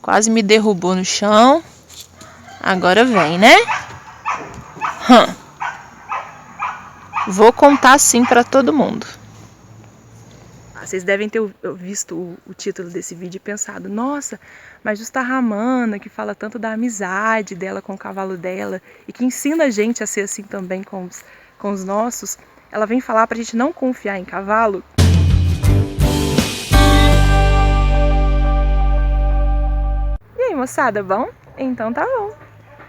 Quase me derrubou no chão. Agora vem, né? Vou contar sim pra todo mundo. Vocês devem ter visto o título desse vídeo e pensado: nossa, mas justa Ramana, que fala tanto da amizade dela com o cavalo dela e que ensina a gente a ser assim também com os nossos, ela vem falar pra gente não confiar em cavalo? E aí, moçada, bom? Então tá bom.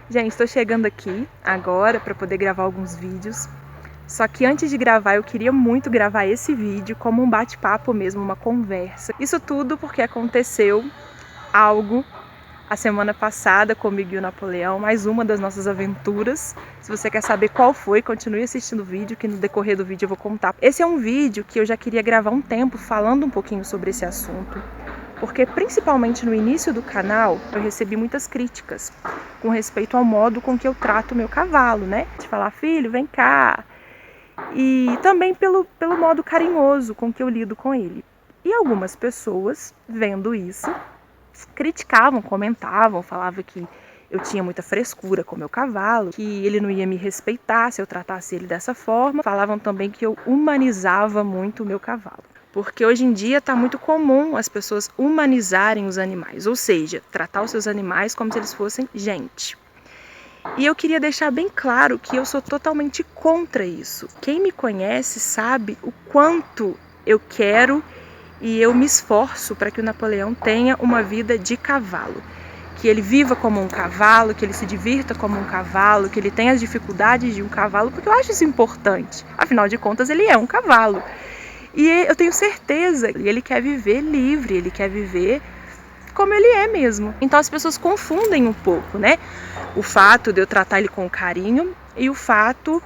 Gente, estou chegando aqui agora para poder gravar alguns vídeos. Só que antes de gravar, eu queria muito gravar esse vídeo como um bate-papo mesmo, uma conversa. Isso tudo porque aconteceu algo a semana passada comigo e o Napoleão, mais uma das nossas aventuras. Se você quer saber qual foi, continue assistindo o vídeo, que no decorrer do vídeo eu vou contar. Esse é um vídeo que eu já queria gravar há um tempo falando um pouquinho sobre esse assunto, porque principalmente no início do canal eu recebi muitas críticas com respeito ao modo com que eu trato o meu cavalo, né? De falar: filho, vem cá. E também pelo modo carinhoso com que eu lido com ele. E algumas pessoas, vendo isso, criticavam, comentavam, falavam que eu tinha muita frescura com o meu cavalo, que ele não ia me respeitar se eu tratasse ele dessa forma. Falavam também que eu humanizava muito o meu cavalo. Porque hoje em dia está muito comum as pessoas humanizarem os animais, ou seja, tratar os seus animais como se eles fossem gente. E eu queria deixar bem claro que eu sou totalmente contra isso. Quem me conhece sabe o quanto eu quero e eu me esforço para que o Napoleão tenha uma vida de cavalo. Que ele viva como um cavalo, que ele se divirta como um cavalo, que ele tenha as dificuldades de um cavalo, porque eu acho isso importante. Afinal de contas, ele é um cavalo. E eu tenho certeza que ele quer viver livre, ele quer viver como ele é mesmo. Então as pessoas confundem um pouco, né? O fato de eu tratar ele com carinho e o fato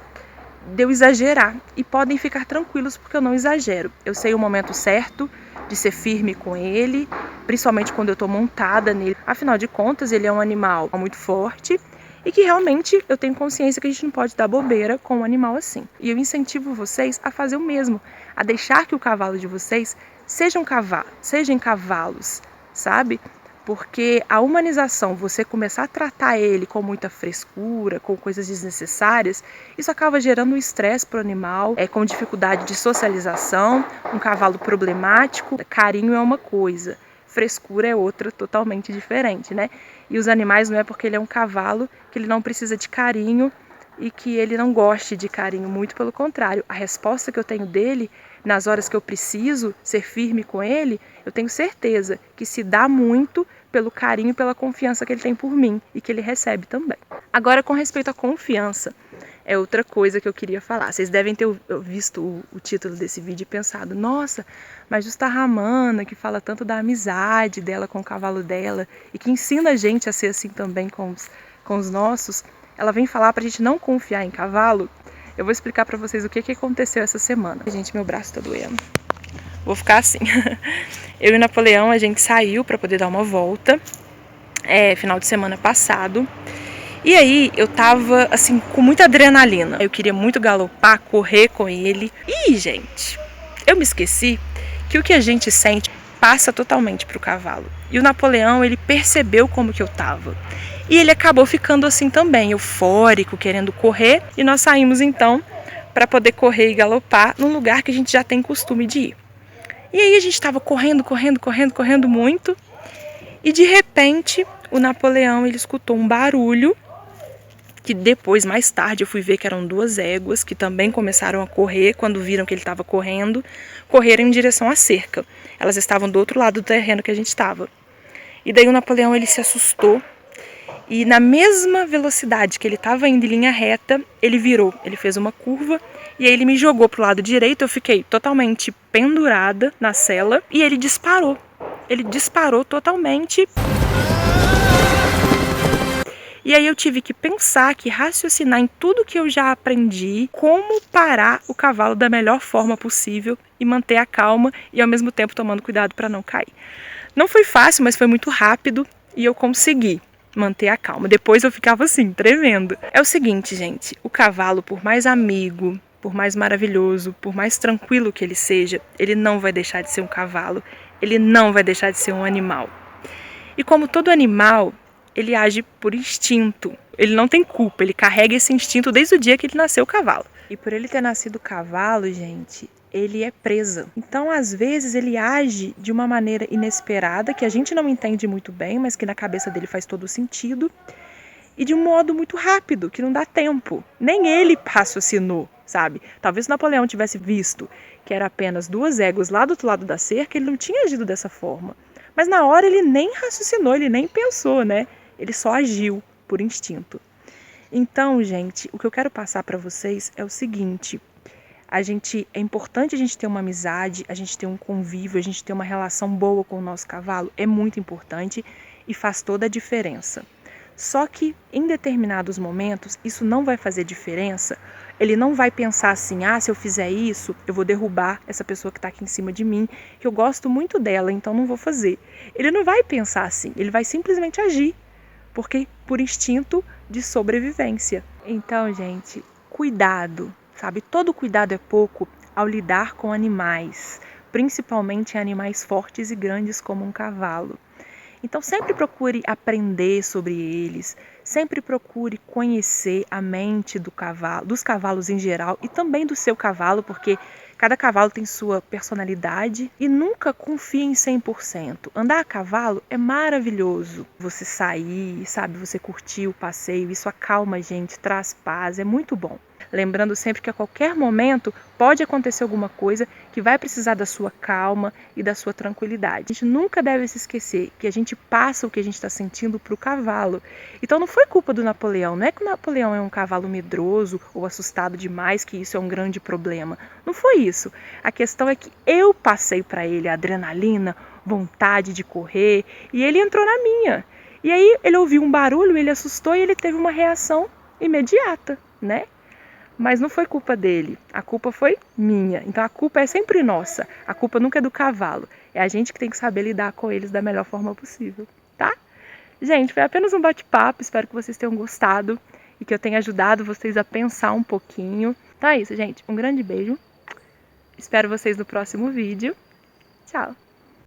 de eu exagerar. E podem ficar tranquilos porque eu não exagero. Eu sei o momento certo de ser firme com ele, principalmente quando eu estou montada nele. Afinal de contas, ele é um animal muito forte e que realmente eu tenho consciência que a gente não pode dar bobeira com um animal assim. E eu incentivo vocês a fazer o mesmo, a deixar que o cavalo de vocês sejam cavalos, sabe? Porque a humanização, você começar a tratar ele com muita frescura, com coisas desnecessárias, isso acaba gerando um estresse para o animal, com dificuldade de socialização, um cavalo problemático. Carinho é uma coisa, frescura é outra totalmente diferente, né? E os animais, não é porque ele é um cavalo que ele não precisa de carinho e que ele não goste de carinho, muito pelo contrário. A resposta que eu tenho dele, nas horas que eu preciso ser firme com ele, eu tenho certeza que se dá muito pelo carinho e pela confiança que ele tem por mim e que ele recebe também. Agora, com respeito à confiança, é outra coisa que eu queria falar. Vocês devem ter visto o título desse vídeo e pensado: nossa, mas justa Ramana, que fala tanto da amizade dela com o cavalo dela e que ensina a gente a ser assim também com os nossos, ela vem falar pra gente não confiar em cavalo. Eu vou explicar pra vocês o que aconteceu essa semana. Gente, meu braço tá doendo. Vou ficar assim. Eu e o Napoleão, a gente saiu pra poder dar uma volta, final de semana passado. E aí eu tava assim com muita adrenalina. Eu queria muito galopar, correr com ele. E, gente, eu me esqueci que o que a gente sente passa totalmente pro cavalo. E o Napoleão, ele percebeu como que eu tava. E ele acabou ficando assim também, eufórico, querendo correr. E nós saímos então para poder correr e galopar num lugar que a gente já tem costume de ir. E aí a gente estava correndo muito. E de repente o Napoleão, ele escutou um barulho. Que depois, mais tarde, eu fui ver que eram 2 éguas que também começaram a correr quando viram que ele estava correndo. Correram em direção à cerca. Elas estavam do outro lado do terreno que a gente estava. E daí o Napoleão, ele se assustou. E na mesma velocidade que ele estava indo em linha reta, ele virou, ele fez uma curva e aí ele me jogou pro lado direito. Eu fiquei totalmente pendurada na sela e ele disparou. Ele disparou totalmente. E aí eu tive que pensar, que raciocinar em tudo que eu já aprendi, como parar o cavalo da melhor forma possível e manter a calma e ao mesmo tempo tomando cuidado para não cair. Não foi fácil, mas foi muito rápido e eu consegui manter a calma. Depois eu ficava assim, tremendo. É o seguinte, gente, o cavalo, por mais amigo, por mais maravilhoso, por mais tranquilo que ele seja, ele não vai deixar de ser um cavalo, ele não vai deixar de ser um animal. E como todo animal, ele age por instinto. Ele não tem culpa, ele carrega esse instinto desde o dia que ele nasceu cavalo. E por ele ter nascido cavalo, gente, ele é presa. Então, às vezes, ele age de uma maneira inesperada, que a gente não entende muito bem, mas que na cabeça dele faz todo sentido. E de um modo muito rápido, que não dá tempo. Nem ele raciocinou, sabe? Talvez o Napoleão tivesse visto que era apenas 2 éguas lá do outro lado da cerca, ele não tinha agido dessa forma. Mas na hora ele nem raciocinou, ele nem pensou, né? Ele só agiu por instinto. Então, gente, o que eu quero passar para vocês é o seguinte: é importante a gente ter uma amizade, a gente ter um convívio, a gente ter uma relação boa com o nosso cavalo, é muito importante e faz toda a diferença. Só que em determinados momentos isso não vai fazer diferença. Ele não vai pensar assim: ah, se eu fizer isso, eu vou derrubar essa pessoa que está aqui em cima de mim, que eu gosto muito dela, então não vou fazer. Ele não vai pensar assim, ele vai simplesmente agir, porque por instinto de sobrevivência. Então, gente, cuidado, sabe? Todo cuidado é pouco ao lidar com animais, principalmente animais fortes e grandes como um cavalo. Então sempre procure aprender sobre eles, sempre procure conhecer a mente do cavalo, dos cavalos em geral e também do seu cavalo, porque cada cavalo tem sua personalidade e nunca confie em 100%. Andar a cavalo é maravilhoso. Você sair, sabe, você curtir o passeio, isso acalma a gente, traz paz, é muito bom. Lembrando sempre que a qualquer momento pode acontecer alguma coisa que vai precisar da sua calma e da sua tranquilidade. A gente nunca deve se esquecer que a gente passa o que a gente está sentindo para o cavalo. Então não foi culpa do Napoleão, não é que o Napoleão é um cavalo medroso ou assustado demais, que isso é um grande problema. Não foi isso. A questão é que eu passei para ele a adrenalina, vontade de correr, e ele entrou na minha. E aí ele ouviu um barulho, ele assustou e ele teve uma reação imediata, né? Mas não foi culpa dele, a culpa foi minha. Então a culpa é sempre nossa, a culpa nunca é do cavalo. É a gente que tem que saber lidar com eles da melhor forma possível, tá? Gente, foi apenas um bate-papo, espero que vocês tenham gostado e que eu tenha ajudado vocês a pensar um pouquinho. Então é isso, gente, um grande beijo. Espero vocês no próximo vídeo. Tchau!